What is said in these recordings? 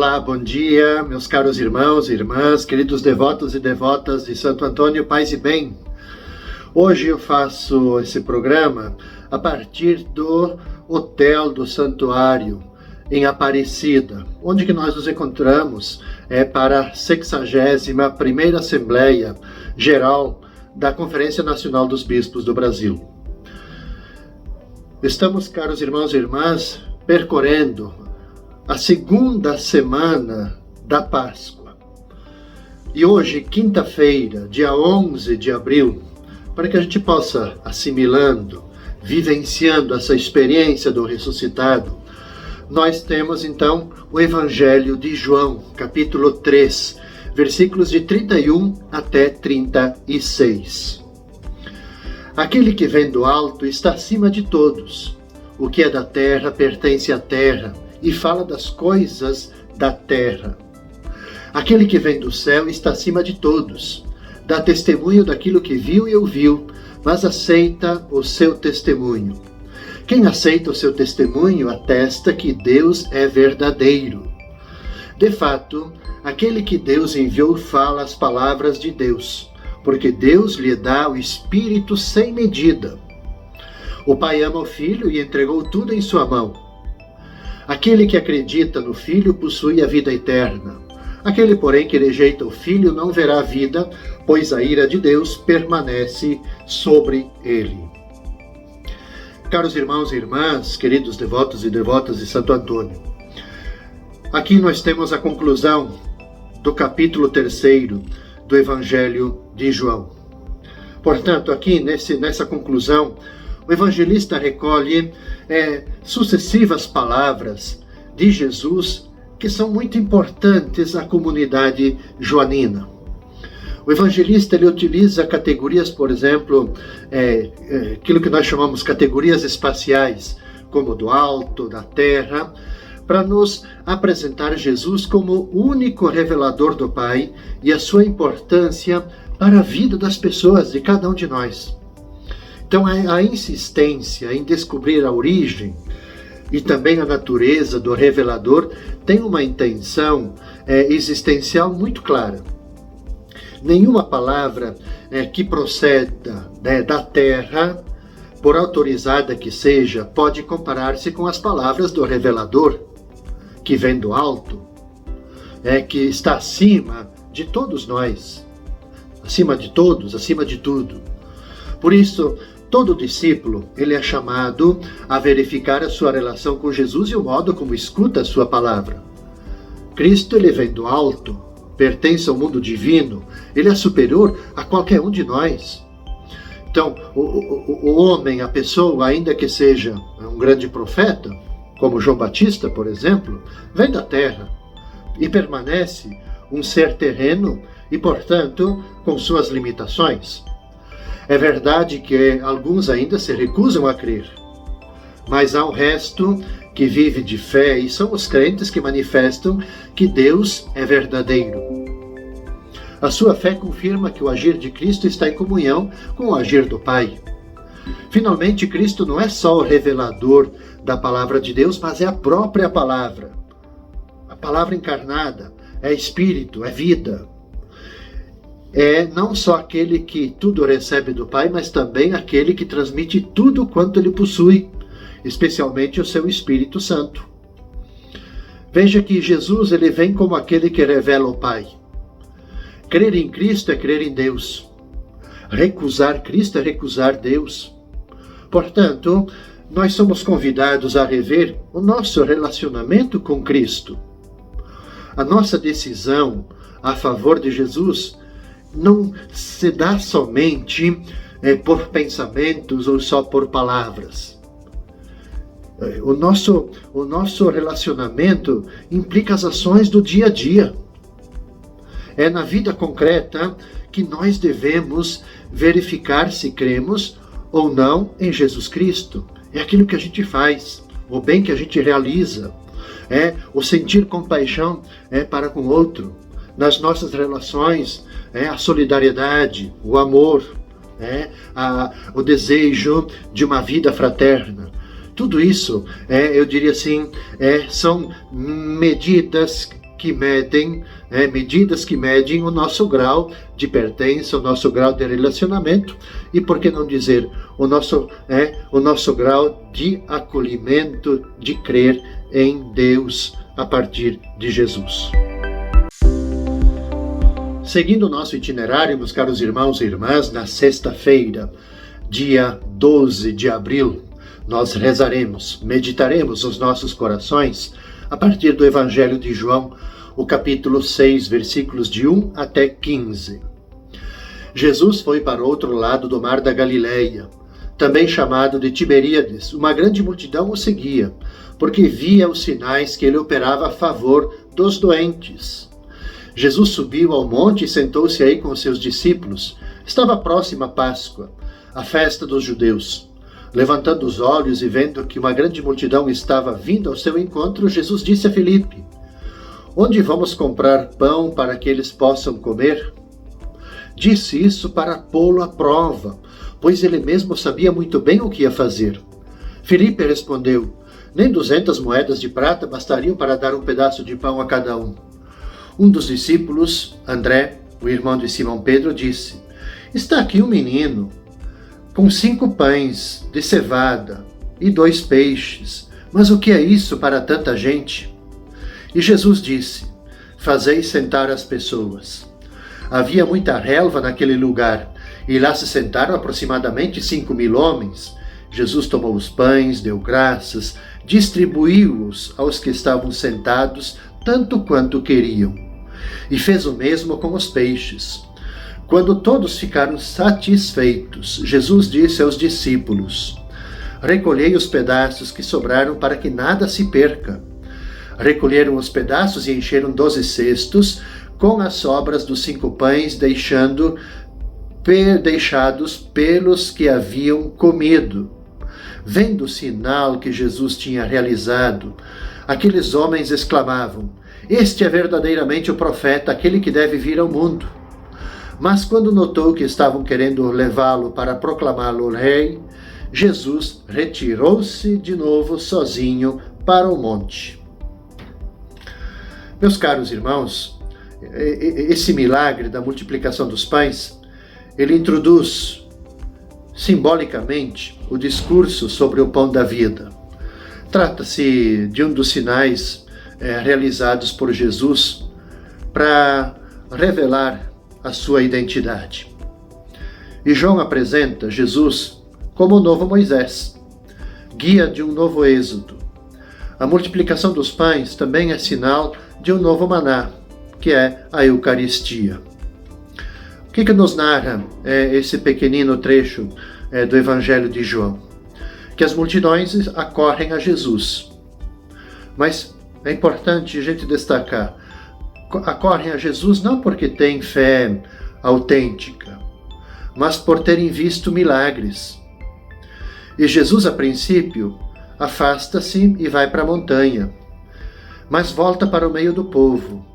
Olá, bom dia, meus caros irmãos e irmãs, queridos devotos e devotas de Santo Antônio, paz e bem. Hoje eu faço esse programa a partir do Hotel do Santuário, em Aparecida, onde que nós nos encontramos para a 61ª Assembleia Geral da Conferência Nacional dos Bispos do Brasil. Estamos, caros irmãos e irmãs, percorrendo a segunda semana da Páscoa. E hoje, quinta-feira, dia 11 de abril, para que a gente possa assimilando, vivenciando essa experiência do ressuscitado, nós temos então o Evangelho de João, capítulo 3, versículos de 31 até 36. Aquele que vem do alto está acima de todos. O que é da terra pertence à terra e fala das coisas da terra. Aquele que vem do céu está acima de todos. Dá testemunho daquilo que viu e ouviu, mas aceita o seu testemunho. Quem aceita o seu testemunho atesta que Deus é verdadeiro. De fato, aquele que Deus enviou fala as palavras de Deus, porque Deus lhe dá o Espírito sem medida. O Pai ama o Filho e entregou tudo em sua mão. Aquele que acredita no Filho possui a vida eterna. Aquele, porém, que rejeita o Filho não verá a vida, pois a ira de Deus permanece sobre ele. Caros irmãos e irmãs, queridos devotos e devotas de Santo Antônio, aqui nós temos a conclusão do capítulo 3 do Evangelho de João. Portanto, aqui nessa conclusão, o evangelista recolhe sucessivas palavras de Jesus que são muito importantes à comunidade joanina. O evangelista ele utiliza categorias, por exemplo, aquilo que nós chamamos categorias espaciais, como do alto, da terra, para nos apresentar Jesus como o único revelador do Pai e a sua importância para a vida das pessoas, de cada um de nós. Então, a insistência em descobrir a origem e também a natureza do revelador tem uma intenção existencial muito clara. Nenhuma palavra que proceda da terra, por autorizada que seja, pode comparar-se com as palavras do revelador, que vem do alto, que está acima de todos nós, acima de todos, acima de tudo. Por isso, todo discípulo ele é chamado a verificar a sua relação com Jesus e o modo como escuta a sua palavra. Cristo ele vem do alto, pertence ao mundo divino, ele é superior a qualquer um de nós. Então, o homem, a pessoa, ainda que seja um grande profeta, como João Batista, por exemplo, vem da terra e permanece um ser terreno e, portanto, com suas limitações. É verdade que alguns ainda se recusam a crer, mas há um resto que vive de fé e são os crentes que manifestam que Deus é verdadeiro. A sua fé confirma que o agir de Cristo está em comunhão com o agir do Pai. Finalmente, Cristo não é só o revelador da palavra de Deus, mas é a própria palavra. A palavra encarnada é Espírito, é vida. É não só aquele que tudo recebe do Pai, mas também aquele que transmite tudo quanto ele possui, especialmente o seu Espírito Santo. Veja que Jesus ele vem como aquele que revela o Pai. Crer em Cristo é crer em Deus. Recusar Cristo é recusar Deus. Portanto, nós somos convidados a rever o nosso relacionamento com Cristo. A nossa decisão a favor de Jesus não se dá somente por pensamentos ou só por palavras. O nosso relacionamento implica as ações do dia a dia. É na vida concreta que nós devemos verificar se cremos ou não em Jesus Cristo. É aquilo que a gente faz, o bem que a gente realiza, o sentir compaixão para com o outro. Nas nossas relações, a solidariedade, o amor, o desejo de uma vida fraterna. Tudo isso, eu diria assim, são medidas que medem, medidas que medem o nosso grau de pertença, o nosso grau de relacionamento e, por que não dizer, o nosso grau de acolhimento, de crer em Deus a partir de Jesus. Seguindo o nosso itinerário, meus caros irmãos e irmãs, na sexta-feira, dia 12 de abril, nós rezaremos, meditaremos os nossos corações a partir do Evangelho de João, o capítulo 6, versículos de 1 até 15. Jesus foi para o outro lado do mar da Galileia, também chamado de Tiberíades. Uma grande multidão o seguia, porque via os sinais que ele operava a favor dos doentes. Jesus subiu ao monte e sentou-se aí com os seus discípulos. Estava próxima a Páscoa, a festa dos judeus. Levantando os olhos e vendo que uma grande multidão estava vindo ao seu encontro, Jesus disse a Filipe: "Onde vamos comprar pão para que eles possam comer?" Disse isso para pô-lo à prova, pois ele mesmo sabia muito bem o que ia fazer. Filipe respondeu: "Nem 200 moedas de prata bastariam para dar um pedaço de pão a cada um." Um dos discípulos, André, o irmão de Simão Pedro, disse: "Está aqui um menino com 5 pães de cevada e 2 peixes. Mas o que é isso para tanta gente?" E Jesus disse: "Fazei sentar as pessoas." Havia muita relva naquele lugar, e lá se sentaram aproximadamente 5.000 homens. Jesus tomou os pães, deu graças, distribuiu-os aos que estavam sentados, tanto quanto queriam. E fez o mesmo com os peixes. Quando todos ficaram satisfeitos, Jesus disse aos discípulos: "Recolhei os pedaços que sobraram para que nada se perca." Recolheram os pedaços e encheram 12 cestos com as sobras dos 5 pães, deixados pelos que haviam comido. Vendo o sinal que Jesus tinha realizado, aqueles homens exclamavam: "Este é verdadeiramente o profeta, aquele que deve vir ao mundo." Mas quando notou que estavam querendo levá-lo para proclamá-lo rei, Jesus retirou-se de novo sozinho para o monte. Meus caros irmãos, esse milagre da multiplicação dos pães, ele introduz simbolicamente o discurso sobre o pão da vida. Trata-se de um dos sinais realizados por Jesus para revelar a sua identidade. E João apresenta Jesus como o novo Moisés, guia de um novo êxodo. A multiplicação dos pães também é sinal de um novo maná, que é a Eucaristia. O que nos narra esse pequenino trecho do Evangelho de João? Que as multidões acorrem a Jesus. Mas é importante a gente destacar: acorrem a Jesus não porque têm fé autêntica, mas por terem visto milagres. E Jesus, a princípio, afasta-se e vai para a montanha, mas volta para o meio do povo,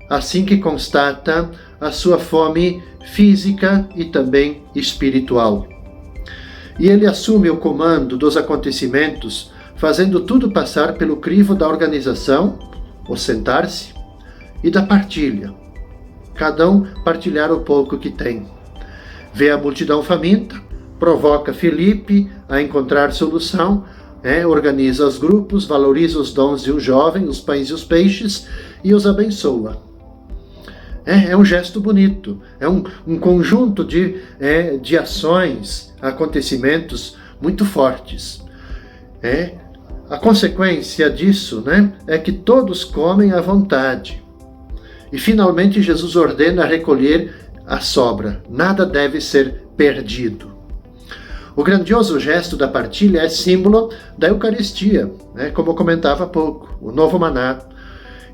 assim que constata a sua fome física e também espiritual. E ele assume o comando dos acontecimentos, fazendo tudo passar pelo crivo da organização, o sentar-se, e da partilha. Cada um partilhar o pouco que tem. Vê a multidão faminta, provoca Filipe a encontrar solução, organiza os grupos, valoriza os dons de um jovem, os pães e os peixes, e os abençoa. É um gesto bonito, é um conjunto de ações, acontecimentos muito fortes. A consequência disso é que todos comem à vontade. E finalmente Jesus ordena recolher a sobra. Nada deve ser perdido. O grandioso gesto da partilha é símbolo da Eucaristia, como eu comentava há pouco, o novo maná.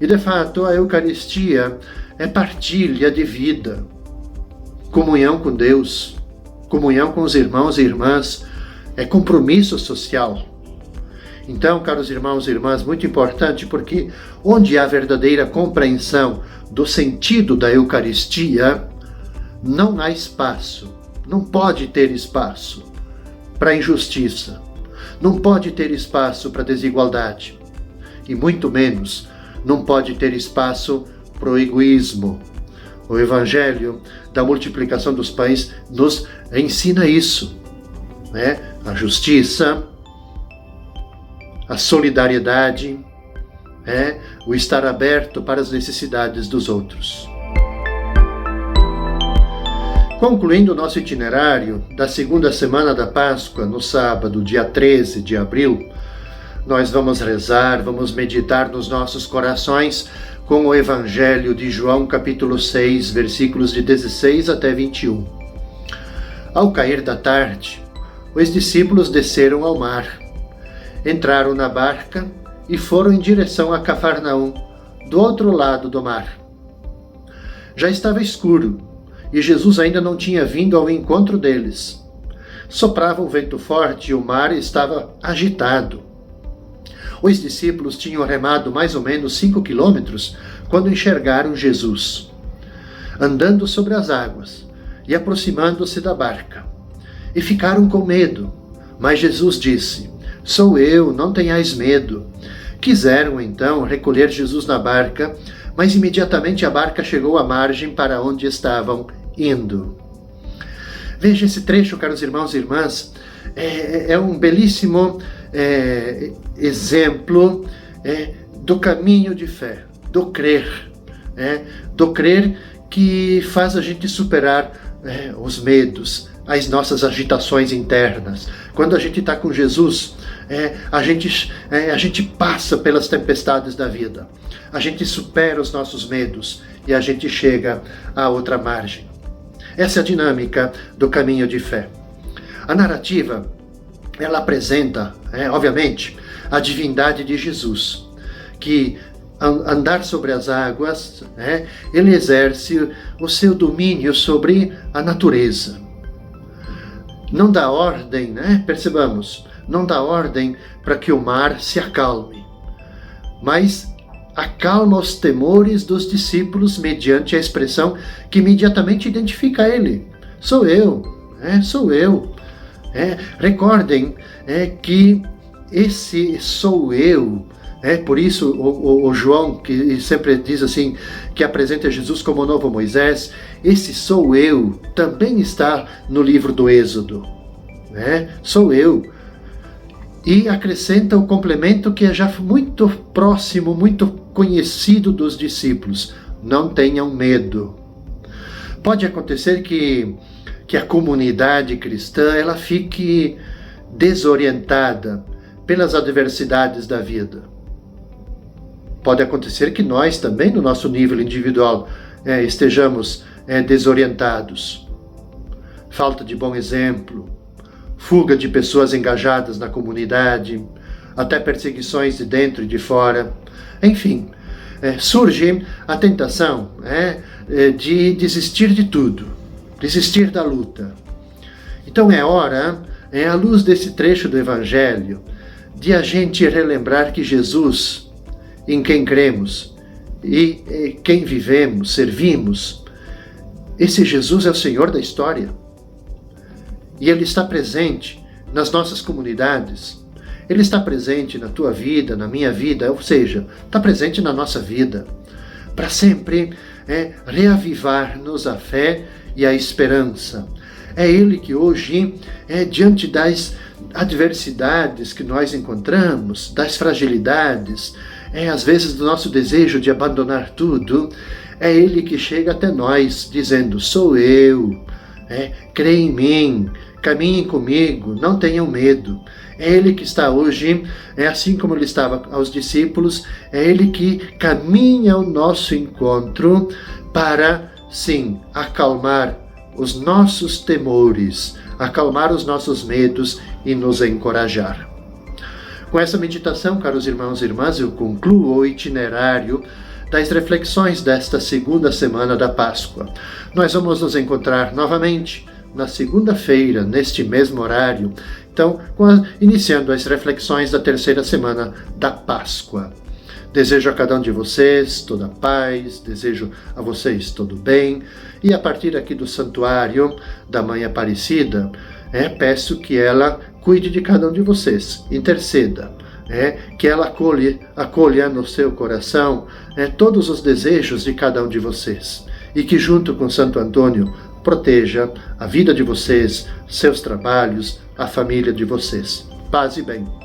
E de fato a Eucaristia é partilha de vida, comunhão com Deus, comunhão com os irmãos e irmãs, é compromisso social. Então, caros irmãos e irmãs, muito importante, porque onde há verdadeira compreensão do sentido da Eucaristia, não há espaço, não pode ter espaço para injustiça, não pode ter espaço para desigualdade, e muito menos não pode ter espaço para o egoísmo. O Evangelho da multiplicação dos pães nos ensina isso, né? A justiça, a solidariedade, o estar aberto para as necessidades dos outros. Concluindo o nosso itinerário da segunda semana da Páscoa, no sábado, dia 13 de abril, nós vamos rezar, vamos meditar nos nossos corações com o Evangelho de João, capítulo 6, versículos de 16 até 21. Ao cair da tarde, os discípulos desceram ao mar, entraram na barca e foram em direção a Cafarnaum, do outro lado do mar. Já estava escuro e Jesus ainda não tinha vindo ao encontro deles. Soprava um vento forte e o mar estava agitado. Os discípulos tinham remado mais ou menos 5 quilômetros quando enxergaram Jesus, andando sobre as águas e aproximando-se da barca. E ficaram com medo, mas Jesus disse: "Sou eu, não tenhais medo." Quiseram então recolher Jesus na barca, mas imediatamente a barca chegou à margem para onde estavam indo. Veja esse trecho, caros irmãos e irmãs, é um belíssimo exemplo do caminho de fé, do crer que faz a gente superar os medos, as nossas agitações internas. Quando a gente está com Jesus, a gente passa pelas tempestades da vida, a gente supera os nossos medos e a gente chega à outra margem. Essa é a dinâmica do caminho de fé. A narrativa, ela apresenta, obviamente, a divindade de Jesus, que andar sobre as águas, ele exerce o seu domínio sobre a natureza. Não dá ordem, percebamos, não dá ordem para que o mar se acalme, mas acalma os temores dos discípulos mediante a expressão que imediatamente identifica ele. Sou eu, sou eu. Recordem que esse sou eu, por isso o João, que sempre diz assim, que apresenta Jesus como o novo Moisés, esse sou eu também está no livro do Êxodo. Sou eu. E acrescenta o complemento que é já muito próximo, muito conhecido dos discípulos: não tenham medo. Pode acontecer que a comunidade cristã ela fique desorientada pelas adversidades da vida. Pode acontecer que nós também, no nosso nível individual, estejamos desorientados. Falta de bom exemplo, fuga de pessoas engajadas na comunidade, até perseguições de dentro e de fora. Enfim, surge a tentação de desistir de tudo, desistir da luta. Então é hora, à luz desse trecho do Evangelho, de a gente relembrar que Jesus, em quem cremos e quem vivemos, servimos, esse Jesus é o Senhor da história. E Ele está presente nas nossas comunidades, Ele está presente na tua vida, na minha vida, ou seja, está presente na nossa vida, para sempre reavivar-nos a fé e a esperança. É Ele que hoje, diante das adversidades que nós encontramos, das fragilidades, às vezes do nosso desejo de abandonar tudo, é Ele que chega até nós dizendo: sou eu, crê em mim, caminhem comigo, não tenham medo. É Ele que está hoje, assim como Ele estava aos discípulos, é Ele que caminha ao nosso encontro para, sim, acalmar os nossos temores, acalmar os nossos medos e nos encorajar. Com essa meditação, caros irmãos e irmãs, eu concluo o itinerário das reflexões desta segunda semana da Páscoa. Nós vamos nos encontrar novamente na segunda-feira, neste mesmo horário, então, iniciando as reflexões da terceira semana da Páscoa. Desejo a cada um de vocês toda a paz, desejo a vocês todo o bem, e a partir aqui do santuário da Mãe Aparecida, peço que ela cuide de cada um de vocês, interceda, que ela acolha no seu coração todos os desejos de cada um de vocês e que junto com Santo Antônio proteja a vida de vocês, seus trabalhos, a família de vocês. Paz e bem.